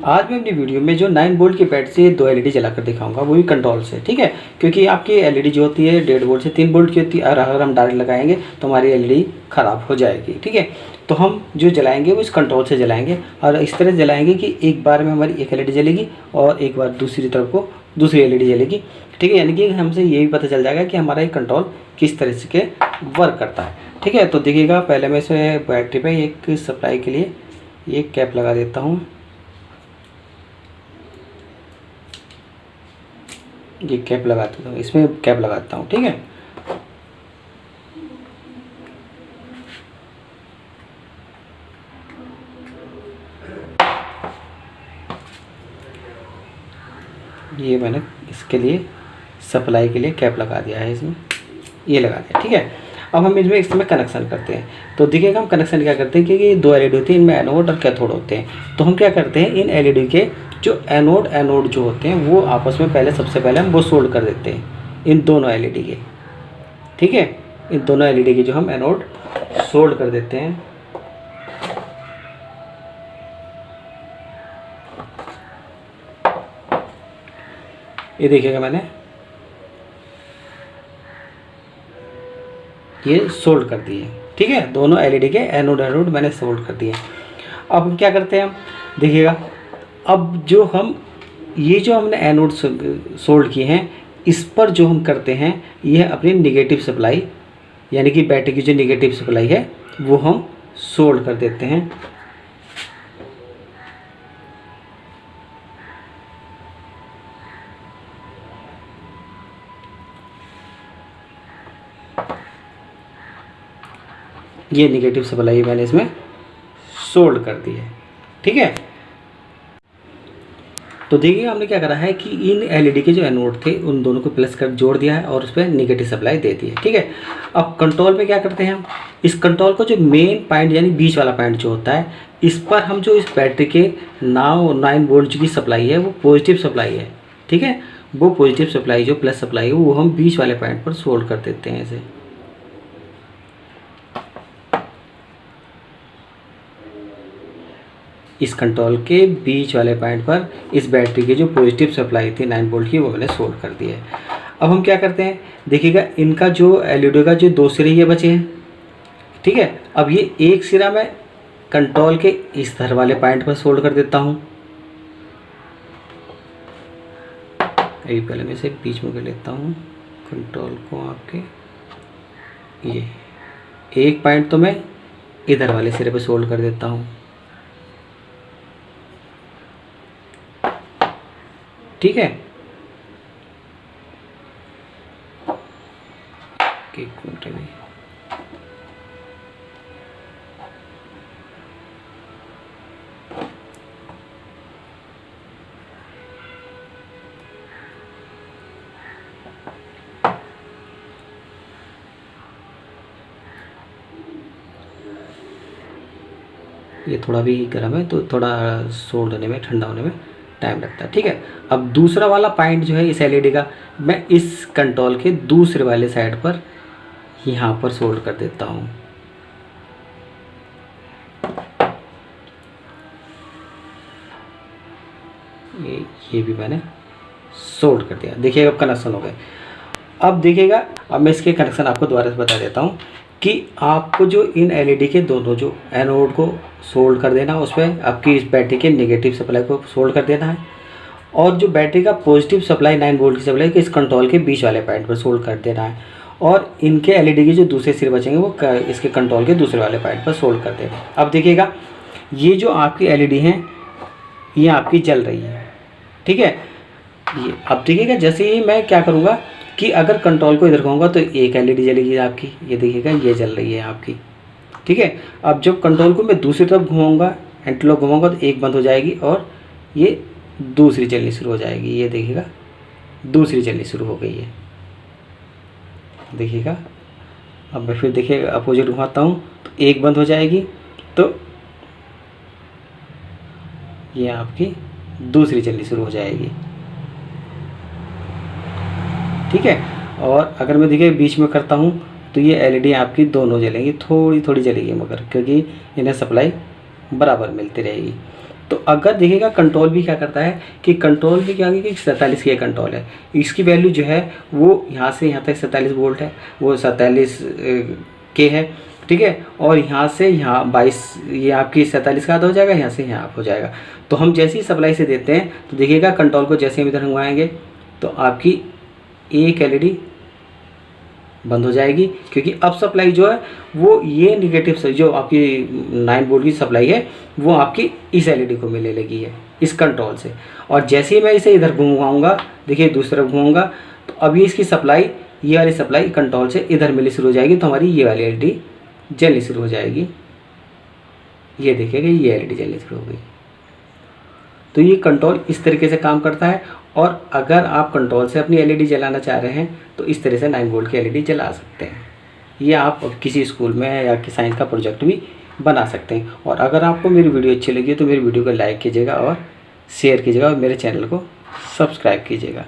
आज मैं अपनी वीडियो में जो 9 वोल्ट की बैटरी से 2 एलईडी जलाकर दिखाऊंगा, वो भी कंट्रोल से। ठीक है, क्योंकि आपकी एलईडी जो होती है 1.5 वोल्ट से 3 वोल्ट की होती है, और अगर हम डायरेक्ट लगाएंगे तो हमारी एलईडी ख़राब हो जाएगी। ठीक है, तो हम जो जलाएंगे वो इस कंट्रोल से जलाएंगे, और इस तरह जलाएंगे कि एक बार में हमारी एक एलईडी जलेगी और एक बार दूसरी तरफ को दूसरी एलईडी जलेगी। ठीक है, यानी कि हमसे ये भी पता चल जाएगा कि हमारा ये कंट्रोल किस तरह से वर्क करता है। ठीक है, तो देखिएगा, पहले मैं इसमें बैटरी पे एक सप्लाई के लिए एक कैप लगा देता हूँ। ये कैप लगा देता हूँ, इसमें कैप लगाता हूँ। ठीक है, ये मैंने इसके लिए सप्लाई के लिए कैप लगा दिया है, इसमें ये लगा दिया। ठीक है, अब हम इसमें इसमें कनेक्शन करते हैं। तो देखिएगा, हम कनेक्शन क्या करते हैं कि ये 2 एलईडी होती है, इनमें एनोड और कैथोड होते हैं। तो हम क्या करते हैं, इन एलईडी के जो एनोड जो होते हैं वो आपस में सबसे पहले हम वो सोल्ड कर देते हैं, इन दोनों एलईडी के। ठीक है, इन दोनों एलईडी के जो हम एनोड सोल्ड कर देते हैं। ये देखिएगा, मैंने ये सोल्ड कर दिए। ठीक है, दोनों एलईडी के एनोड मैंने सोल्ड कर दिए। अब हम क्या करते हैं, देखिएगा, अब जो हम ये जो हमने एनोड सोल्ड किए हैं, इस पर जो हम करते हैं, ये है अपनी निगेटिव सप्लाई, यानी कि बैटरी की जो निगेटिव सप्लाई है वो हम सोल्ड कर देते हैं। ये निगेटिव सप्लाई मैंने इसमें सोल्ड कर दी है। ठीक है, तो देखिए हमने क्या करा है कि इन एलईडी के जो एनोड थे उन दोनों को प्लस कर जोड़ दिया है और उस पर निगेटिव सप्लाई दे दी है। ठीक है, अब कंट्रोल में क्या करते हैं हम, इस कंट्रोल को जो मेन पॉइंट यानी बीच वाला पॉइंट जो होता है, इस पर हम जो इस बैटरी के 9 वोल्ट की सप्लाई है वो पॉजिटिव सप्लाई है। ठीक है, वो पॉजिटिव सप्लाई जो प्लस सप्लाई है वो हम बीच वाले पॉइंट पर सोल्ड कर देते हैं ऐसे। इस कंट्रोल के बीच वाले पॉइंट पर इस बैटरी की जो पॉजिटिव सप्लाई थी 9 वोल्ट की, वो मैंने सोल्ड कर दी है। अब हम क्या करते हैं, देखिएगा, इनका जो एलईडी का जो 2 सिरे ये बचे हैं। ठीक है, अब ये एक सिरा मैं कंट्रोल के इस धर वाले पॉइंट पर सोल्ड कर देता हूँ। अभी पहले मैं इसे बीच में कर लेता हूँ, कंट्रोल को आपके ये एक पॉइंट तो मैं इधर वाले सिरे पर सोल्ड कर देता हूँ। ठीक है, एक मिनट अभी, ये थोड़ा भी गर्म है तो थोड़ा सोल्ड होने में, ठंडा होने में टाइम लगता है। ठीक है, अब दूसरा वाला पॉइंट जो है इस एलईडी का, मैं इस कंट्रोल के दूसरे वाले साइड पर यहाँ पर सोल्ड कर देता हूँ। ये भी मैंने सोल्ड कर दिया। देखिएगा, अब कनेक्शन हो गए। अब देखिएगा, अब मैं इसके कनेक्शन आपको दोबारा से बता देता हूँ कि आपको जो इन एलईडी के दोनों जो एनोड को सोल्ड कर देना, उस पर आपकी इस बैटरी के नेगेटिव सप्लाई को सोल्ड कर देना है, और जो बैटरी का पॉजिटिव सप्लाई 9 वोल्ट की सप्लाई को इस कंट्रोल के बीच वाले पॉइंट पर सोल्ड कर देना है, और इनके एलईडी के जो दूसरे सिरे बचेंगे वो इसके कंट्रोल के दूसरे वाले पॉइंट पर सोल्ड कर देना। अब देखिएगा, ये जो आपकी एलईडी हैं ये आपकी जल रही है। ठीक है, ये अब देखिएगा, जैसे ही मैं क्या करूँगा कि अगर कंट्रोल को इधर कहूँगा तो एक एलईडी जलेगी आपकी, ये देखिएगा, ये जल रही है आपकी। ठीक है, अब जब कंट्रोल को मैं दूसरी तरफ घुमाऊँगा, एंटीलॉक घुमाऊँगा, तो एक बंद हो जाएगी और ये दूसरी चलनी शुरू हो जाएगी। ये देखिएगा, दूसरी चलनी शुरू हो गई है। देखिएगा, अब मैं फिर देखिएगा अपोजिट घुमाता हूँ तो एक बंद हो जाएगी, तो ये आपकी दूसरी चलनी शुरू हो जाएगी। ठीक है, और अगर मैं देखिए बीच में करता हूँ तो ये एलईडी आपकी दोनों जलेंगी, थोड़ी थोड़ी जलेगी मगर, क्योंकि इन्हें सप्लाई बराबर मिलती रहेगी। तो अगर देखिएगा कंट्रोल भी क्या करता है कि कंट्रोल भी क्या है कि 47 की कंट्रोल है, इसकी वैल्यू जो है वो यहाँ से यहाँ तक 47 वोल्ट है, वो 47 के है, ठीक है। और यहाँ से यहाँ 22, ये आपकी 47 का आधा हो जाएगा, यहाँ से यहाँ आप हो जाएगा। तो हम जैसे ही सप्लाई से देते हैं तो देखिएगा कंट्रोल को जैसे हम इधर घुमाएंगे तो आपकी एक एलईडी बंद हो जाएगी, क्योंकि अब सप्लाई जो है वो ये निगेटिव से जो आपकी 9 वोल्ट की सप्लाई है वो आपकी इस एलईडी को मिलने लगी है इस कंट्रोल से। और जैसे ही मैं इसे इधर घुमाऊँगा, देखिए दूसरा घुमाऊँगा, तो अभी इसकी सप्लाई, ये वाली सप्लाई कंट्रोल से इधर मिलनी शुरू हो जाएगी, तो हमारी ये वाली एलईडी जलनी शुरू हो जाएगी। ये देखिएगा ये एलईडी जलनी शुरू हो गई। तो ये कंट्रोल इस तरीके से काम करता है। और अगर आप कंट्रोल से अपनी एलईडी जलाना चाह रहे हैं तो इस तरह से 9 वोल्ट की एलईडी जला सकते हैं। ये आप किसी स्कूल में या कि साइंस का प्रोजेक्ट भी बना सकते हैं। और अगर आपको मेरी वीडियो अच्छी लगी तो मेरी वीडियो को लाइक कीजिएगा और शेयर कीजिएगा और मेरे चैनल को सब्सक्राइब कीजिएगा।